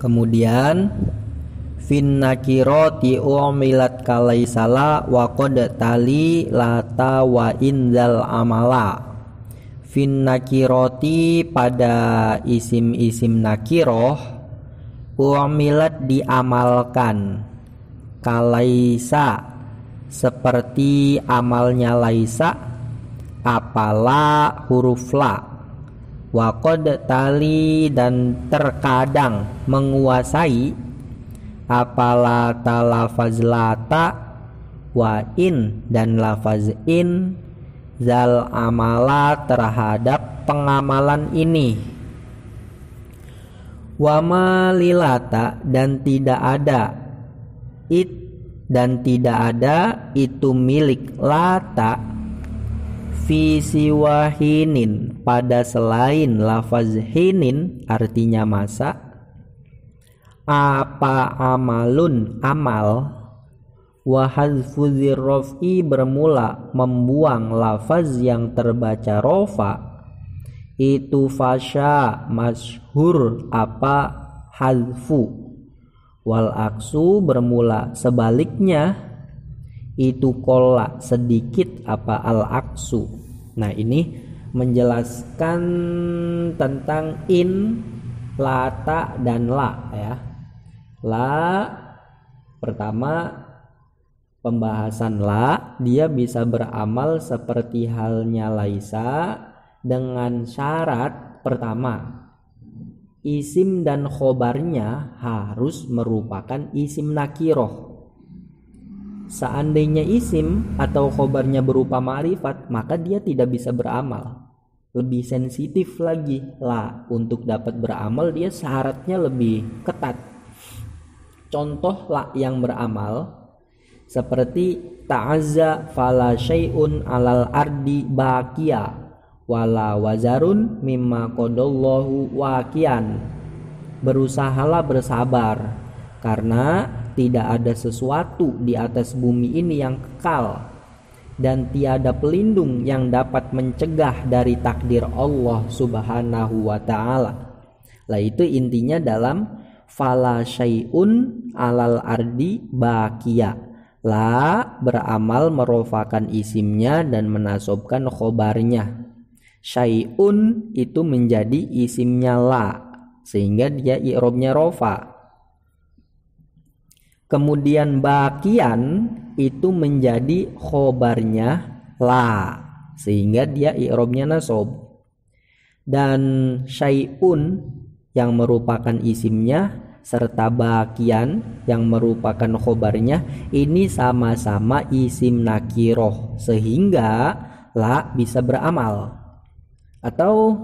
Kemudian fin nakirati umilat kalaisala wa qad tali lata wa inzal amala. Fin nakirati pada isim-isim nakiroh umilat diamalkan kalaisa seperti amalnya laisa, apalah huruf la, wa qad tali dan terkadang menguasai, apalah talafaz lata, wa in dan lafaz in, zal amala terhadap pengamalan ini, wa malilata dan tidak ada it dan tidak ada itu milik lata fi siwa hinin pada selain lafaz hinin artinya masa, apa amalun amal, wa hadfu dzirrafi bermula membuang lafaz yang terbaca rofa, itu fasya masyhur apa hadfu, wal aksu bermula sebaliknya itu kola sedikit apa al aksu. Nah ini menjelaskan tentang in, lata dan la ya. La pertama pembahasan la, dia bisa beramal seperti halnya laisa dengan syarat pertama isim dan khobarnya harus merupakan isim nakiroh. Seandainya isim atau khobarnya berupa ma'rifat, maka dia tidak bisa beramal. Lebih sensitif lagi lah untuk dapat beramal, dia syaratnya lebih ketat. Contoh la yang beramal seperti ta'azza fala syai'un alal ardi baqiya wala wazarun mimma qadallahu waqian. Berusahalah bersabar karena tidak ada sesuatu di atas bumi ini yang kekal dan tiada pelindung yang dapat mencegah dari takdir Allah Subhanahu wa taala. Lah itu intinya dalam fala syai'un alal ardi baqiya. La beramal merofakan isimnya dan menasobkan khobarnya. Syai'un itu menjadi isimnya la sehingga dia i'robnya rofa. Kemudian bakian itu menjadi khobarnya la sehingga dia i'robnya nasob. Dan syai'un yang merupakan isimnya serta bakian yang merupakan khobarnya ini sama-sama isim nakiroh sehingga la bisa beramal. Atau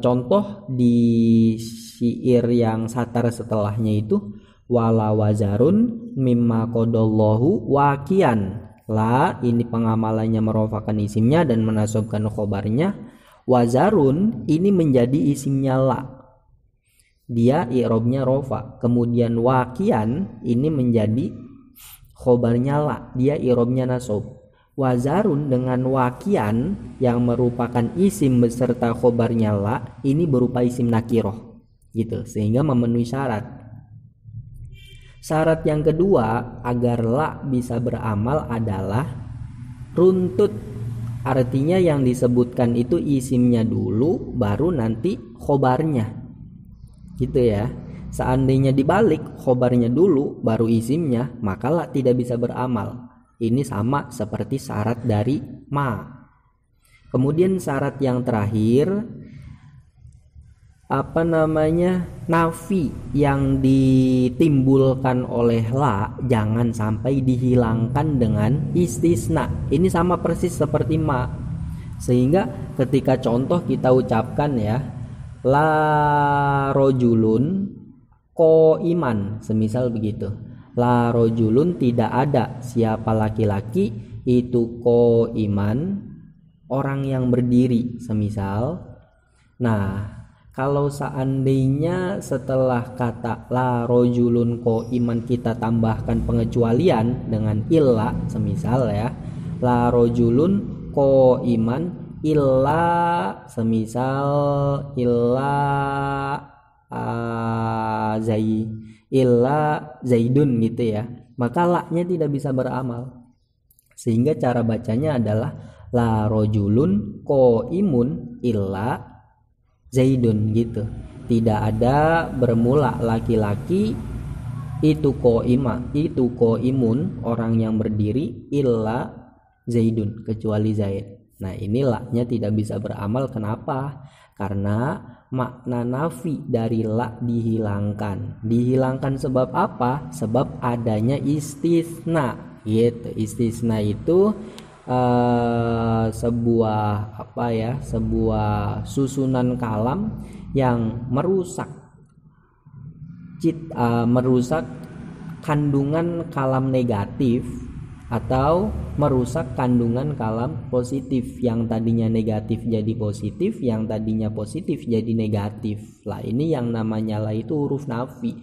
contoh di syair yang satar setelahnya itu wala wazarun mimma qadallahu waqian. La ini pengamalannya merofakan isimnya dan menasobkan khobarnya. Wazarun ini menjadi isimnya la, dia i'robnya rofa. Kemudian waqian ini menjadi khobarnya la, dia i'robnya nasob. Wazarun dengan waqian yang merupakan isim beserta khobarnya la ini berupa isim nakiroh gitu sehingga memenuhi syarat. Syarat yang kedua agar la bisa beramal adalah runtut, artinya yang disebutkan itu isimnya dulu baru nanti khobarnya gitu ya. Seandainya dibalik khobarnya dulu baru isimnya maka la tidak bisa beramal. Ini sama seperti syarat dari ma. Kemudian syarat yang terakhir nafi yang ditimbulkan oleh la jangan sampai dihilangkan dengan istisna. Ini sama persis seperti ma. Sehingga ketika contoh kita ucapkan ya la rojulun ko iman semisal begitu. La rojulun tidak ada siapa laki-laki itu ko iman orang yang berdiri semisal. Nah kalau seandainya setelah kata la rojulun ko iman kita tambahkan pengecualian dengan illa semisal ya la rojulun ko iman illa semisal illa zaidun gitu ya, maka la-nya tidak bisa beramal. Sehingga cara bacanya adalah la rojulun qaimun illa zaidun gitu. Tidak ada bermula laki-laki itu qaimun orang yang berdiri illa zaidun kecuali zaid. Nah, ini la-nya tidak bisa beramal. Kenapa? Karena makna nafi dari la dihilangkan. Dihilangkan sebab apa? Sebab adanya istisna. Gitu. Istisna itu sebuah susunan kalam yang merusak kandungan kalam negatif atau merusak kandungan kalam positif. Yang tadinya negatif jadi positif, yang tadinya positif jadi negatif. Lah, ini yang namanya la itu huruf nafi.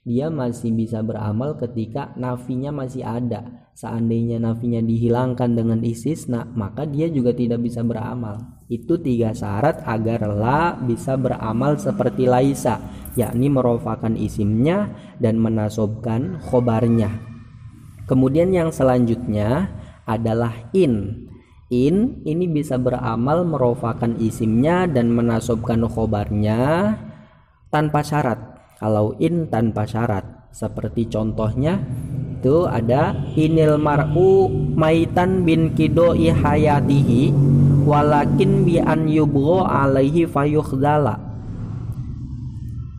Dia masih bisa beramal ketika nafinya masih ada. Seandainya nafinya dihilangkan dengan istisna, maka dia juga tidak bisa beramal. Itu 3 syarat agar la bisa beramal seperti laisa, yakni merofakan isimnya dan menasobkan khobarnya. Kemudian yang selanjutnya adalah in. In ini bisa beramal merofakan isimnya dan menasobkan khobarnya tanpa syarat. Kalau in tanpa syarat, seperti contohnya itu ada inil mar'u maitan bin kidoi hayatihi walakin bi an yubgho alaihi fayukhdala.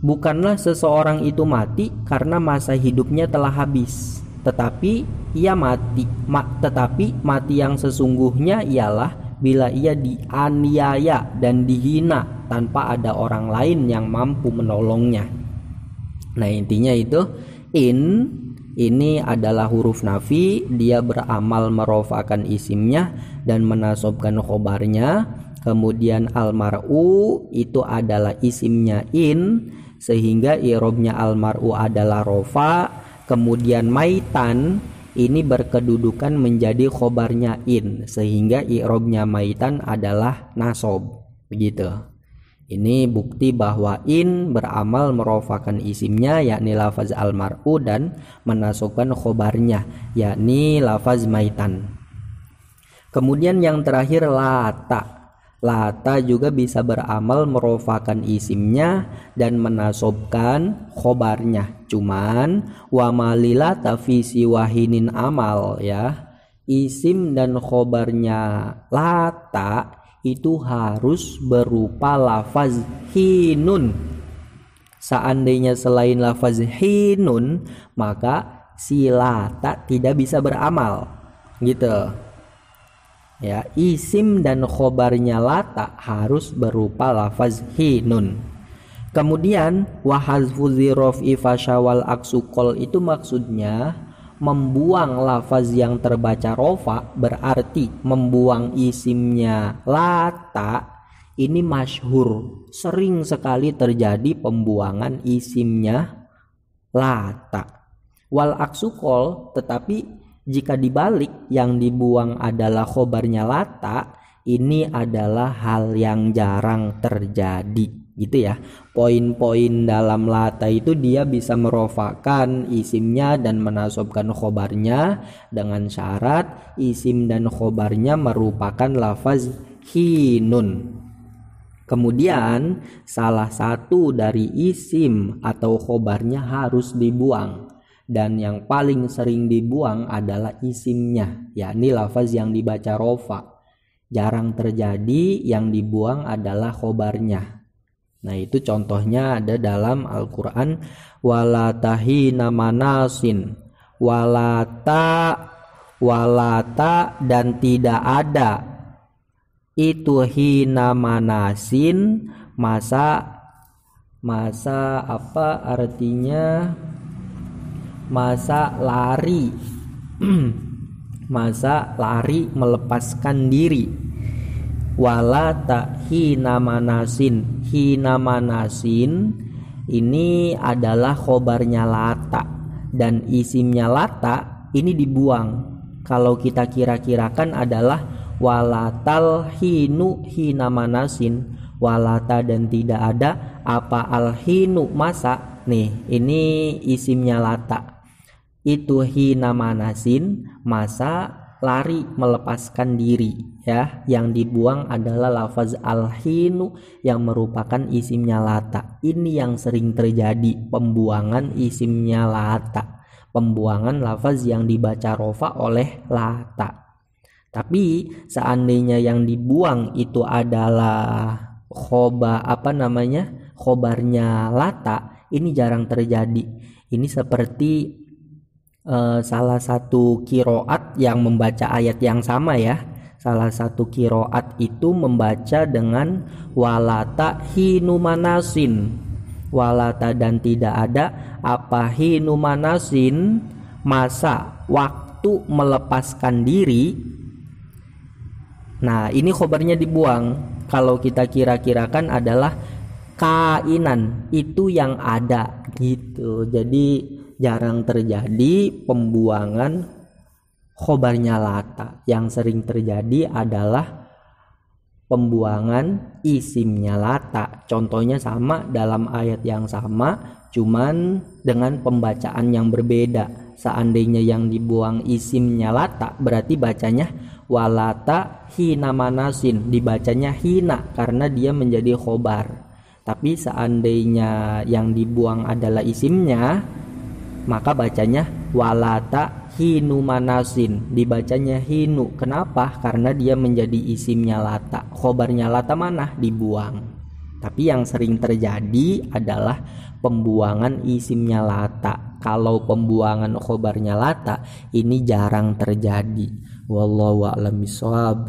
Bukanlah seseorang itu mati karena masa hidupnya telah habis, tetapi mati yang sesungguhnya ialah bila ia dianiaya dan dihina tanpa ada orang lain yang mampu menolongnya. Nah, intinya itu in ini adalah huruf nafi, dia beramal merofakan isimnya dan menasobkan khobarnya. Kemudian almar'u itu adalah isimnya in, sehingga i'robnya almar'u adalah rofa. Kemudian maitan ini berkedudukan menjadi khobarnya in, sehingga i'robnya maitan adalah nasob. Begitu. Ini bukti bahwa in beramal merofakan isimnya, yakni lafaz almar'u, dan menasobkan khobarnya, yakni lafaz maitan. Kemudian yang terakhir lata. Lata juga bisa beramal merofakan isimnya dan menasobkan khobarnya. Cuman wa malilata fi siwahinin amal ya. Isim dan khobarnya lata itu harus berupa lafaz hinun. Seandainya selain lafaz hinun, maka si lata tidak bisa beramal. Gitu. Ya, isim dan khobarnya lata harus berupa lafaz hinun. Kemudian wa hazfu dziraf'i fasyawal aksukol itu maksudnya membuang lafaz yang terbaca rofa, berarti membuang isimnya lata. Ini masyhur, sering sekali terjadi pembuangan isimnya lata. Wal aksukol, tetapi jika dibalik yang dibuang adalah khobarnya lata, ini adalah hal yang jarang terjadi. Gitu ya. Poin-poin dalam lata itu dia bisa merofakan isimnya dan menasobkan khobarnya dengan syarat isim dan khobarnya merupakan lafaz hinun. Kemudian salah satu dari isim atau khobarnya harus dibuang, dan yang paling sering dibuang adalah isimnya, yakni lafaz yang dibaca rofa. Jarang terjadi yang dibuang adalah khobarnya. Nah, itu contohnya ada dalam Al-Quran. Walatahina manasin, walata dan tidak ada itu hina manasin, masa apa artinya? Masa lari masa lari melepaskan diri. Walata hina manasin. Hina manasin ini adalah khobarnya lata, dan isimnya lata ini dibuang. Kalau kita kira-kirakan adalah walatal hinu hina manasin, walata dan tidak ada apa al hinu masa, nih ini isimnya lata. Itu hina manasin, masa lari melepaskan diri ya. Yang dibuang adalah lafaz al-hinu yang merupakan isimnya lata. Ini yang sering terjadi, pembuangan isimnya lata, pembuangan lafaz yang dibaca rofa oleh lata. Tapi seandainya yang dibuang itu adalah khobarnya lata, ini jarang terjadi. Ini seperti salah satu kiroat yang membaca ayat yang sama ya. Salah satu kiroat itu membaca dengan walata hinu manasin, walata dan tidak ada apa hinu manasin, masa waktu melepaskan diri. Nah ini khobarnya dibuang. Kalau kita kira-kirakan adalah kainan, itu yang ada gitu. Jadi jarang terjadi pembuangan khobarnya lata. Yang sering terjadi adalah pembuangan isimnya lata. Contohnya sama dalam ayat yang sama, cuman dengan pembacaan yang berbeda. Seandainya yang dibuang isimnya lata, berarti bacanya walata hina manasin, dibacanya hina karena dia menjadi khobar. Tapi seandainya yang dibuang adalah isimnya, maka bacanya walata hinu manasin, dibacanya hinu. Kenapa? Karena dia menjadi isimnya lata, khobarnya lata mana? Dibuang. Tapi yang sering terjadi adalah pembuangan isimnya lata. Kalau pembuangan khobarnya lata ini jarang terjadi. Wallahu a'lam bishawab.